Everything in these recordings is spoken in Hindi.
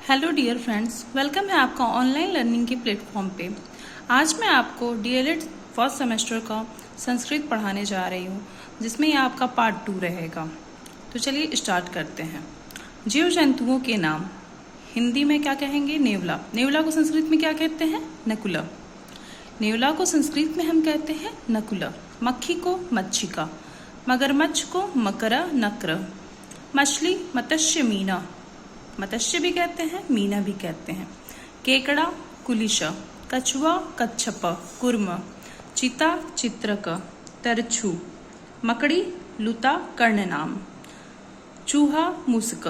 हेलो डियर फ्रेंड्स, वेलकम है आपका ऑनलाइन लर्निंग के प्लेटफॉर्म पे। आज मैं आपको डीएलएड फर्स्ट सेमेस्टर का संस्कृत पढ़ाने जा रही हूँ, जिसमें ये आपका पार्ट 2 रहेगा। तो चलिए स्टार्ट करते हैं। जीव जंतुओं के नाम हिंदी में क्या कहेंगे? नेवला। नेवला को संस्कृत में क्या कहते हैं? नकुला। नेवला को संस्कृत में हम कहते हैं नकुला। मक्खी को मच्छिका, मगरमच्छ को मकरा नक्र, मछली मत्स्य मीना, मत्स्य भी कहते हैं, मीना भी कहते हैं। केकड़ा कुलिशा, कछुआ कच्छप, कुर्म, चीता चित्रक, तरछू, मकड़ी लुता कर्णनाम, चूहा मूसक,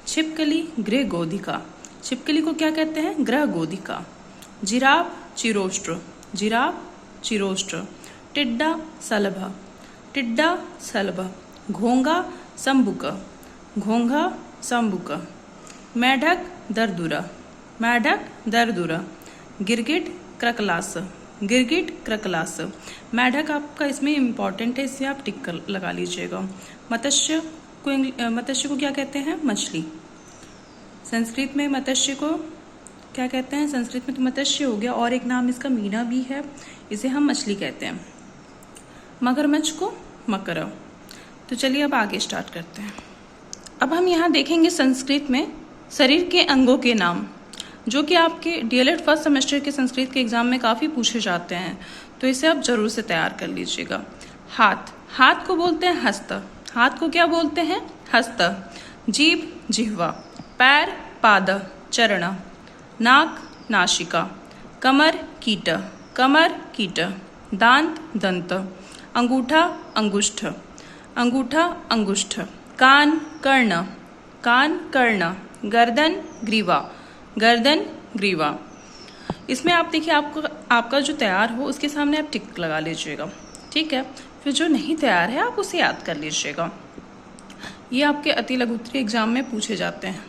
छिपकली गृह गोधिका। छिपकली को क्या कहते हैं? गृह गोधिका। Giraffe चिरोष्ट्र, giraffe चिरोष्ट्र। टिड्डा सलभ, टिड्डा सलभ। घोंगा संबुक, घोंघा संबुक। मेढक दरदुरा, मेढक दरदुरा। गिरगिट क्रकलास, गिरगिट क्रकलास। मेढक आपका इसमें इम्पॉर्टेंट है, इसे आप टिक लगा लीजिएगा। मत्स्य को क्या कहते हैं? मछली। संस्कृत में मत्स्य को क्या कहते हैं? संस्कृत में तो मत्स्य हो गया, और एक नाम इसका मीना भी है, इसे हम मछली कहते हैं। मगरमच्छ को मकर। तो चलिए अब आगे स्टार्ट करते हैं। अब हम यहाँ देखेंगे संस्कृत में शरीर के अंगों के नाम, जो कि आपके डीएलएड फर्स्ट सेमेस्टर के संस्कृत के एग्जाम में काफ़ी पूछे जाते हैं, तो इसे आप जरूर से तैयार कर लीजिएगा। हाथ, हाथ को बोलते हैं हस्त। हाथ को क्या बोलते हैं? हस्त। जीभ जिह्वा। पैर पाद चरण। नाक नासिका। कमर कीट, कमर कीट। दांत दंत। अंगूठा अंगुष्ठ, अंगूठा अंगुष्ठ। कान कर्ण, कान कर्ण। गर्दन ग्रीवा, गर्दन ग्रीवा। इसमें आप देखिए, आपका जो तैयार हो उसके सामने आप टिक लगा लीजिएगा, ठीक है। फिर जो नहीं तैयार है आप उसे याद कर लीजिएगा। ये आपके अति लघुत्तरीय एग्जाम में पूछे जाते हैं।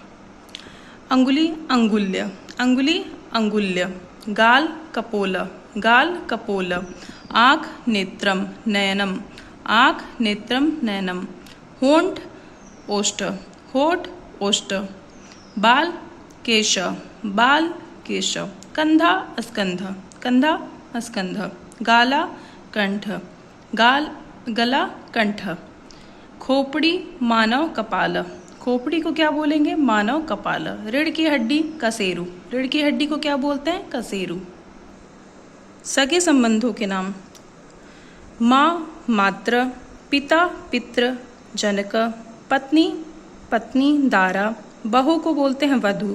अंगुली अंगुल्य, अंगुली अंगुल्य। गाल कपोल, गाल कपोल। आँख नेत्रम नयनम, आँख नेत्रम नयनम। होंठ ओष्ठ, होठ ओष्ठ। बाल केश, बाल केश। कंधा स्कंध, कंधा स्कंध। गाला कंठ, गाल गला कंठ। खोपड़ी मानव कपाल, खोपड़ी को क्या बोलेंगे? मानव कपाल। रीढ़ की हड्डी कसेरु, रीढ़ की हड्डी को क्या बोलते हैं? कसेरु। सगे संबंधों के नाम माँ मात्र, पिता पित्र जनक, पत्नी पत्नी दारा। बहू को बोलते हैं वधू।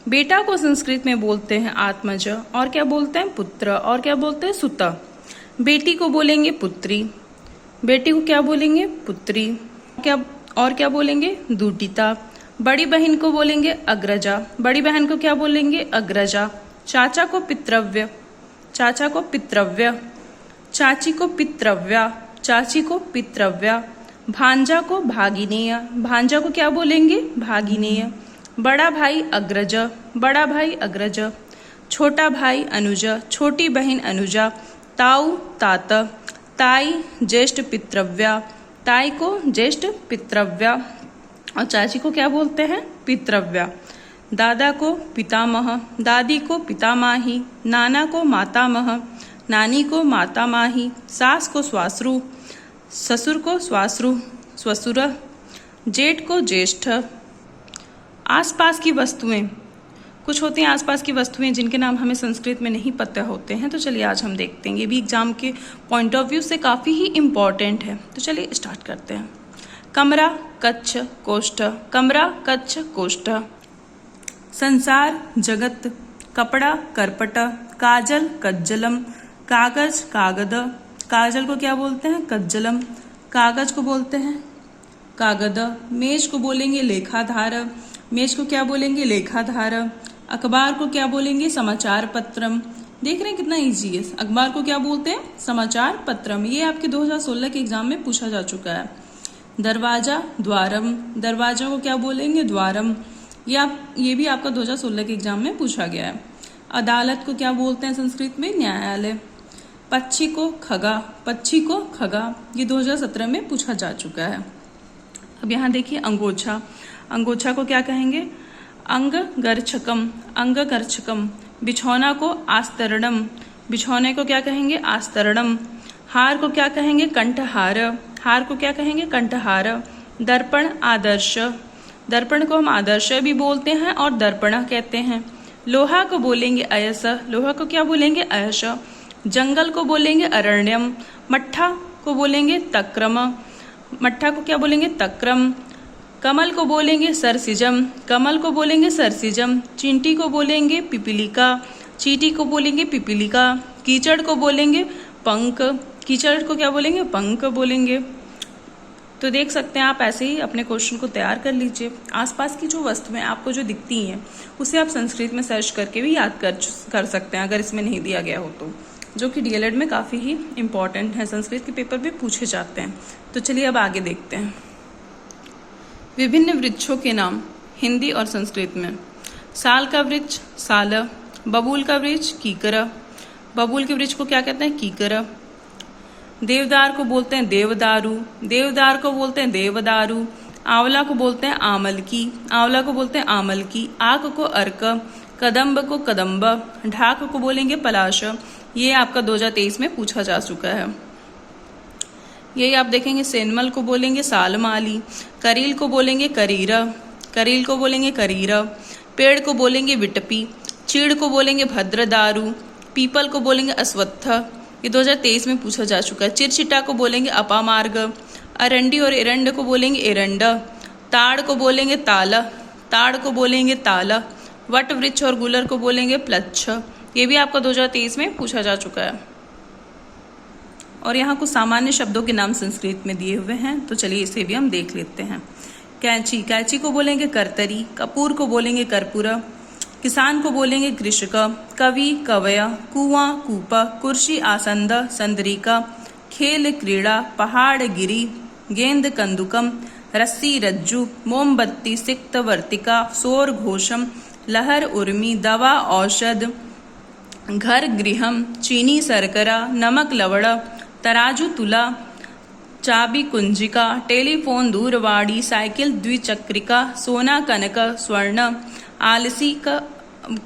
बेटा को संस्कृत में बोलते हैं आत्मज, और क्या बोलते हैं? पुत्र, और क्या बोलते हैं? सुत। बेटी को बोलेंगे पुत्री, बेटी को क्या बोलेंगे? पुत्री। और क्या बोलेंगे? दूटिता। बड़ी बहन को बोलेंगे अग्रजा, बड़ी बहन को क्या बोलेंगे? अग्रजा। चाचा को पितृव्य, चाचा को पितृव्य। चाची को पितृव्या, चाची को पितृव्या। भांजा को भागिनेय, भांजा को क्या बोलेंगे? भागिनेय। बड़ा भाई अग्रज, बड़ा भाई अग्रज। छोटा भाई अनुज, छोटी बहन अनुजा। ताऊ तात, ताई ज्येष्ठ पितृव्या, ताई को ज्येष्ठ पितृव्या। और चाची को क्या बोलते हैं? पितृव्या। दादा को पितामह, दादी को पितामाही। नाना को मातामह, नानी को मातामाही। सास को स्वाश्रु, ससुर को स्वाश्रु स्वसुर। जेठ को ज्येष्ठ। आसपास की वस्तुएं, कुछ होती हैं आसपास की वस्तुएं जिनके नाम हमें संस्कृत में नहीं पता होते हैं, तो चलिए आज हम देखते हैं। ये भी एग्जाम के पॉइंट ऑफ व्यू से काफ़ी ही इम्पॉर्टेंट है, तो चलिए स्टार्ट करते हैं। कमरा कच्छ कोष्ठ, कमरा कच्छ कोष्ठ। संसार जगत। कपड़ा करपट। काजल कज्जलम। कागज कागद, काजल को क्या बोलते हैं? कज्जलम। कागज को बोलते हैं कागद। मेज को बोलेंगे लेखाधार, मेज को क्या बोलेंगे? लेखाधार। अखबार को क्या बोलेंगे? समाचार पत्रम। देख रहे हैं कितना इजी है। अखबार को क्या बोलते हैं? समाचार पत्रम। ये आपके 2016 के एग्जाम में पूछा जा चुका है। दरवाजा द्वारम, दरवाजा को क्या बोलेंगे? द्वारम। ये भी आपका 2016 के एग्जाम में पूछा गया है। अदालत को क्या बोलते हैं संस्कृत में? न्यायालय। पक्षी को खगा, पक्षी को खगा। ये 2017 में पूछा जा चुका है। अब यहाँ देखिए अंगोछा, अंगोछा को क्या कहेंगे? अंगगर्चकम, अंगगर्चकम। बिछौना को आस्तरणम, बिछौने को क्या कहेंगे? आस्तरणम। हार को क्या कहेंगे? कंठहार, हार को क्या कहेंगे? कंठहार। दर्पण आदर्श, दर्पण को हम आदर्श भी बोलते हैं और दर्पण कहते हैं। लोहा को बोलेंगे अयस, लोहा को क्या बोलेंगे? अयश। जंगल को बोलेंगे अरण्यम। मट्ठा को बोलेंगे तक्रम, मट्ठा को क्या बोलेंगे? तक्रम। कमल को बोलेंगे सरसिजम, कमल को बोलेंगे सरसिजम। चींटी को बोलेंगे पिपीलिका, चींटी को बोलेंगे पिपीलिका। कीचड़ को बोलेंगे पंख, कीचड़ को क्या बोलेंगे? पंख बोलेंगे। तो देख सकते हैं आप ऐसे ही अपने क्वेश्चन को तैयार कर लीजिए। आसपास की जो वस्तुएं आपको जो दिखती हैं उसे आप संस्कृत में सर्च करके भी याद कर सकते हैं अगर इसमें नहीं दिया गया हो तो, जो कि डीएलएड में काफ़ी ही इम्पॉर्टेंट है, संस्कृत के पेपर भी पूछे जाते हैं। तो चलिए अब आगे देखते हैं। विभिन्न वृक्षों के नाम हिंदी और संस्कृत में। साल का वृक्ष साल, बबूल का वृक्ष कीकर, बबूल के वृक्ष को क्या कहते हैं? कीकर। देवदार को बोलते हैं देवदारू, देवदार को बोलते हैं देवदारू। आंवला को बोलते हैं आमलकी, आंवला को बोलते हैं आमलकी। आक को अर्क, कदम्ब को कदम्ब। ढाक को बोलेंगे पलाश। ये आपका 2023 में पूछा जा चुका है। यही आप देखेंगे सेनमल को बोलेंगे सालमाली, करील को बोलेंगे करीरा, करील को बोलेंगे करीरा। पेड़ को बोलेंगे विटपी, चीड़ को बोलेंगे भद्रदारू, पीपल को बोलेंगे अश्वत्थ। ये 2023 में पूछा जा चुका है। चिरचिटा को बोलेंगे अपामार्ग, अरंडी और एरंड को बोलेंगे एरंड। ताड़ को बोलेंगे ताला, ताड़ को बोलेंगे ताला। वट वृक्ष और गुलर को बोलेंगे प्लच्छ। ये भी आपका 2023 में पूछा जा चुका है। और यहाँ कुछ सामान्य शब्दों के नाम संस्कृत में दिए हुए हैं, तो चलिए इसे भी हम देख लेते हैं। कैंची, कैंची को बोलेंगे करतरी। कपूर को बोलेंगे कर्पूरा। किसान को बोलेंगे कृषक। कवि कवया। कुआं कूपा। कुर्सी आसंद संदरिका। खेल क्रीड़ा। पहाड़ गिरी। गेंद कंदुकम। रस्सी रज्जु। मोमबत्ती सिक्त वर्तिका। शोर घोषम। लहर उर्मी। दवा औषध। घर गृहम। चीनी शर्करा। नमक लवड़। तराजू तुला। चाबी कुंजिका। टेलीफोन दूरवाणी। साइकिल द्विचक्रिका। सोना कनक स्वर्ण। आलसी का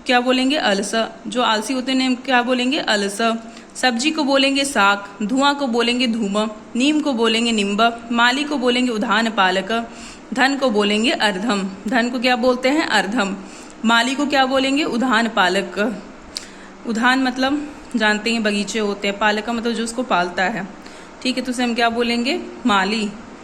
क्या बोलेंगे? अलस, जो आलसी होते हैं क्या बोलेंगे? अलस। सब्जी को बोलेंगे साग। धुआं को बोलेंगे धूम। नीम को बोलेंगे निम्ब। माली को बोलेंगे उधान पालक। धन को बोलेंगे अर्धम, धन को क्या बोलते हैं? अर्धम। माली को क्या बोलेंगे? उधान पालक। उधान मतलब जानते हैं बगीचे होते हैं, पालक का मतलब जो उसको पालता है, ठीक है, तो उसे हम क्या बोलेंगे? माली।